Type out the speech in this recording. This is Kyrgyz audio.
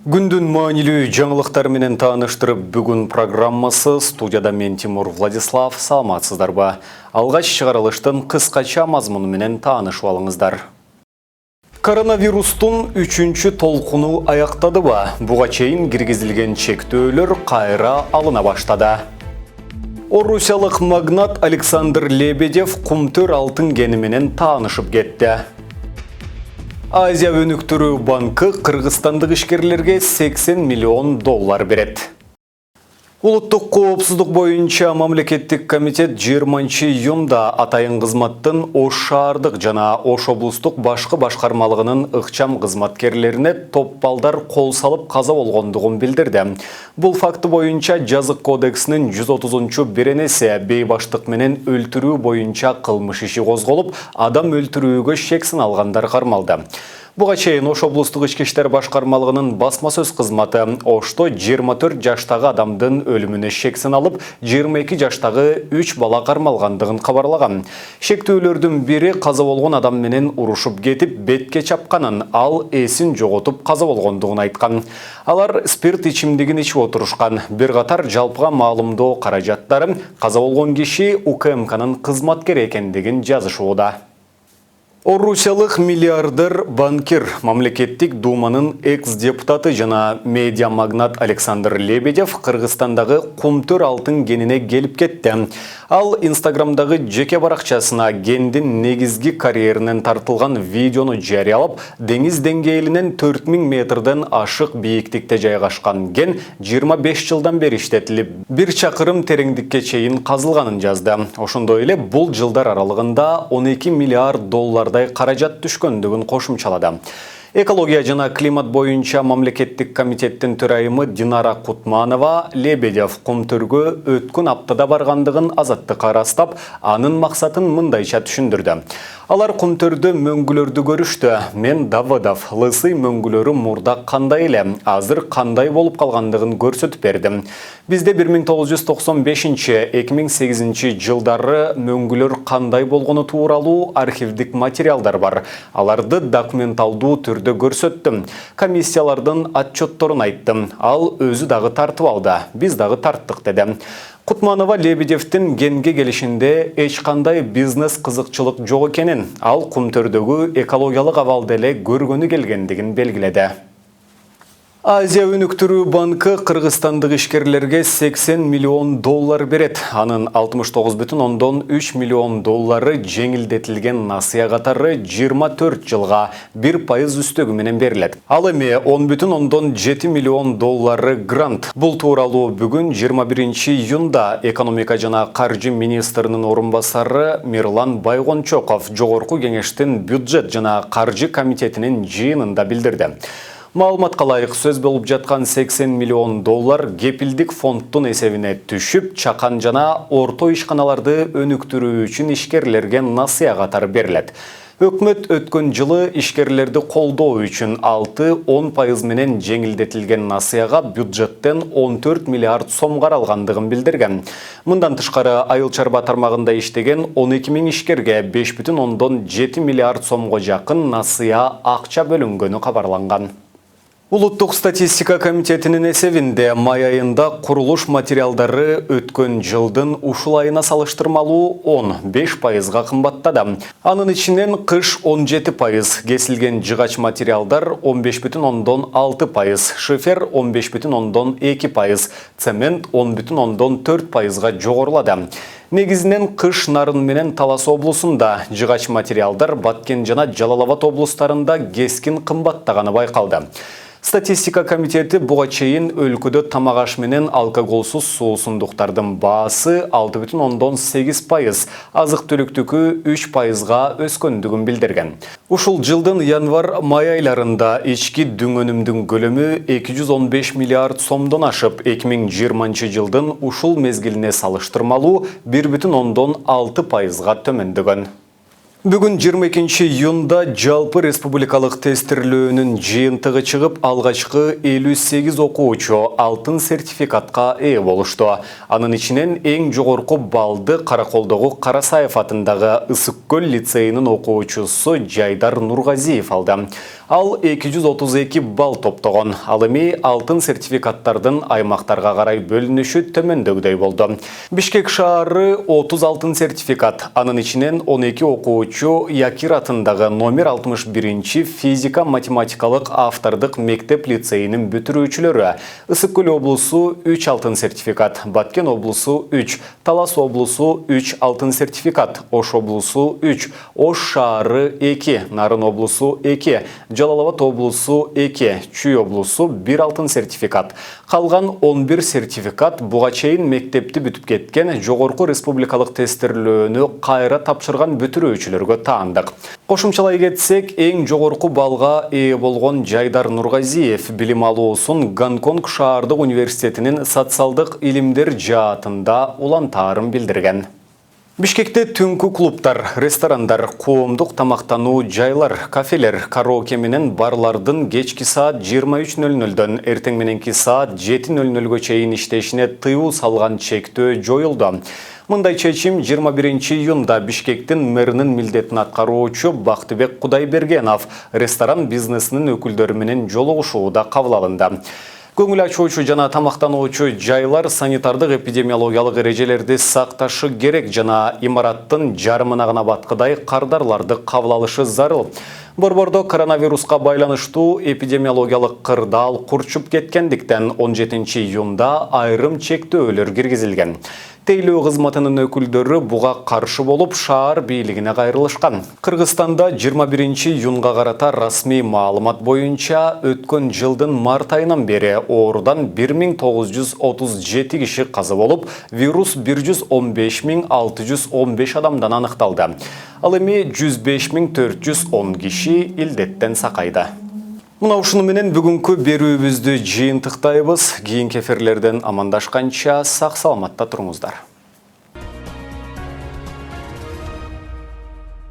Күндүн маанилүү жаңылыктар менен тааныштырып, бүгүн программасы студияда мен Тимур Владислав. Саламатсыздарбы? Алгач чыгарылыштын кыскача мазмуну менен таанышып алыңыздар. Коронавирустун 3-чү толкуну аяктадыбы? Буга чейин киргизилген чектөөлөр кайра алына баштады. Орусиялык магнат Александр Лебедев кумтөр алтын кени менен таанышып кетти. Азия өнүктүрүү банкы кыргызстандык ишкерлерге $80 миллион берет. Улуттук коопсуздук боюнча мамлекеттик комитет 20-июнда атайын кызматтын Ош шаардык жана Ош облустук башкы башкармалыгынын ыкчам кызматкерлерине топ балдар кол салып каза болгондугун билдирди. Бул факты боюнча жазык кодексинин 130-беренеси бейбаштык менен өлтүрүү боюнча кылмыш иши козголуп, адам өлтүрүүгө шек сыналгандар кармалды. Буга чейин Ош облустук ички иштер башкармалыгынын басма сөз кызматы Ошто 24 жаштагы адамдын өлүмүнө шек сыналып, 22 жаштагы 3 бала кармалгандыгын кабарлаган. Шектүүлөрдүн бири каза болгон адам менен урушуп кетип, бетке чапканын, ал эсин жоготуп каза болгондугун айткан. Алар спирт ичимдигин ичип отурушкан. Бир катар жалпыга маалымдоо каражаттары каза болгон киши УКМКнын кызматкери экендигин жазышууда. Орусиялык миллиардер банкир, мамлекеттик думанын экс-депутаты жана медиа магнат Александр Лебедев Кыргызстандагы кумтөр алтын кенине келип кетти. Ал Инстаграмдагы жеке баракчасына кендин негизги карьеринен тартылган видеону жарыялап, деңиз деңгээлинен 4000 метрден ашык бийиктикте жайгашкан кен 25 жылдан бери иштетилип, 1 чакырым тереңдикке чейин казылганын жазды. Ошондой эле бул жылдар аралыгында $12 миллиард каражат түшкөндүгүн кошумчалады. Экология жана климат боюнча мамлекеттик комитеттин төрайымы Динара Кутманова Лебедев кумтөргө өткөн аптада баргандыгын Азаттыкка ырастап, анын максатын мындайча түшүндүрдү. Алар кумтөрдө мөңгүлөрдү көрүштү. Мен Давыдов лысый мөңгүлөрү мурда кандай эле, азыр кандай болуп калгандыгын көрсөтүп бердим. Бизде 1995-2008 жылдары мөңгүлөр кандай болгону тууралуу архивдик материалдар бар. Аларды документалдуу түрдө көрсөттүм. Комиссиялардын отчетторун айттым. Ал өзү дагы тартып алды. Биз дагы тарттык деди. Кутманова Лебедевтин кенге келишинде эч кандай бизнес кызыкчылык жок экенин, ал кумтөрдөгү экологиялык абалды эле көргөнү келгендигин белгиледи. Азия өнүктүрүү банкы кыргызстандык ишкерлерге $80 миллион берет. Анын $69,3 миллион жеңилдетилген насыя катары 24 жылга 1% үстөгү менен берилет. Ал эми $10,7 миллион грант. Бул тууралуу бүгүн 21-июнда экономика жана каржы министринин орун басары Мирлан Байгончоков жогорку кеңештин бюджет жана каржы комитетинин жыйынында билдирди. Маалыматка ылайык сөз болуп жаткан $80 миллион кепилдик фонддун эсебине түшүп, чакан жана орто ишканаларды өнүктүрүү үчүн ишкерлерге насыя катары берилет. Өкмөт өткөн жылы ишкерлерди колдоо үчүн 6-10% менен жеңилдетилген насыяга бюджеттен $14 миллиард каралгандыгын билдирген. Мындан тышкары айыл чарба тармагында иштеген 12 000 ишкерге $5,7 миллиард жакын насыя акча бөлүнгөнү кабарланган. Улуттук статистика комитетинин эсебинде май айында курулуш материалдары өткөн жылдын ушул айына салыштырмалуу 15%га кымбаттады. Анын ичинен кыш 17%, кесилген жыгач материалдар 15,6%, шифер 15,2%, цемент 10,4%га жогорулады. Негизинен кыш нарын менен Талас облусунда, жыгач материалдар Баткен жана Жалал Абад облустарында кескин кымбаттаганы байкалды. Статистика комитети буга чейин өлкөдө тамак аш менен алкоголсуз суусундуктардын баасы 6,8%, азык-түлүктүкү 3%га өскөндүгүн билдирген. Ушул жылдын январ-май айларында ички дүңөнүмдүн көлөмү $215 миллиард ашып, 2020 жылдын ушул мезгилине салыштырмалуу 1,6%га төмөндөгөн. Бүгін 22 июнда жалпы республикалық тестірлөөнүн жыйынтыгы чыгып, алгачкы 58 окуучу алтын сертификатка ээ болушту. Анын ичинен эң жогорку балды Караколдогу Карасаев атындагы Ысык-Көл лицейинин окуучусу Жайдар Нургазиев алды. Ал 232 балл топтогон. Ал эми алтын сертификаттардын аймактарга карай бөлүнүшү төмөндөгүдөй болду. Бишкек шаары 30 алтын сертификат, анын ичинен 12 окуучу Якир атындагы номер 61 физика-математикалык автордук мектеп лицейинин бүтүрүүчүлөрү. Ысык-Көл облусу 3 алтын сертификат, Баткен облусу 3, Талас облусу 3 алтын сертификат, Ош облусу 3, Ош шаары 2, Нарын облусу 2, Жалал-Абад облусу 2, Чүй облусу 1 алтын сертификат. Калган 11 сертификат буга чейин мектепти бүтүп кеткен жогорку республикалык тестирлөөнү кайра тапшырган бүтүрүүчүлөргө таандык. Кошумчалай кетсек, эң жогорку балга ээ болгон Жайдар Нургазиев билим алуусун Гонконг шаардык университетинин социалдык илимдер жаатында улантаарын билдирген. Бишкекте түнкү клубтар, ресторандар, коомдук тамактануу жайлар, кафелер, караоке менен барлардын кечки саат 23:00дөн эртең мененки саат 7:00гө чейин иштешине тыюу салган чектөө жоюлду. Мындай чечим 21 июнда Бишкектин мэринин милдетин аткаруучу Бактыбек Кудайбергенов ресторан бизнесинин өкүлдөрү менен жолугушууда кабыл алынды. Көңүл ачуучу жана тамактануучу жайлар санитардык эпидемиологиялык эрежелерди сакташы керек жана имараттын жарымына гана баткыдай кардарларды кабыл алышы зарыл. Борбордо коронавируска байланыштуу эпидемиологиялык кырдаал курчуп кеткендиктен 17 июнда айрым чектөөлөр киргизилген. Тейлөө кызматынын өкүлдөрү буга каршы болуп шаар бийлигине кайрылышкан. Кыргызстанда 21 июнга карата расмий маалымат боюнча өткөн жылдын март айынан бери оорудан 1937 киши каза болуп, вирус 115.615 адамдан аныкталды. Ал эми 105.410 киши илдеттен сакайда. Мына ушуну менен бүгүнкү берүүбүздү жыйынтыктайбыз. Кийинки эфирлерден амандашканча сак саламатта туруңуздар.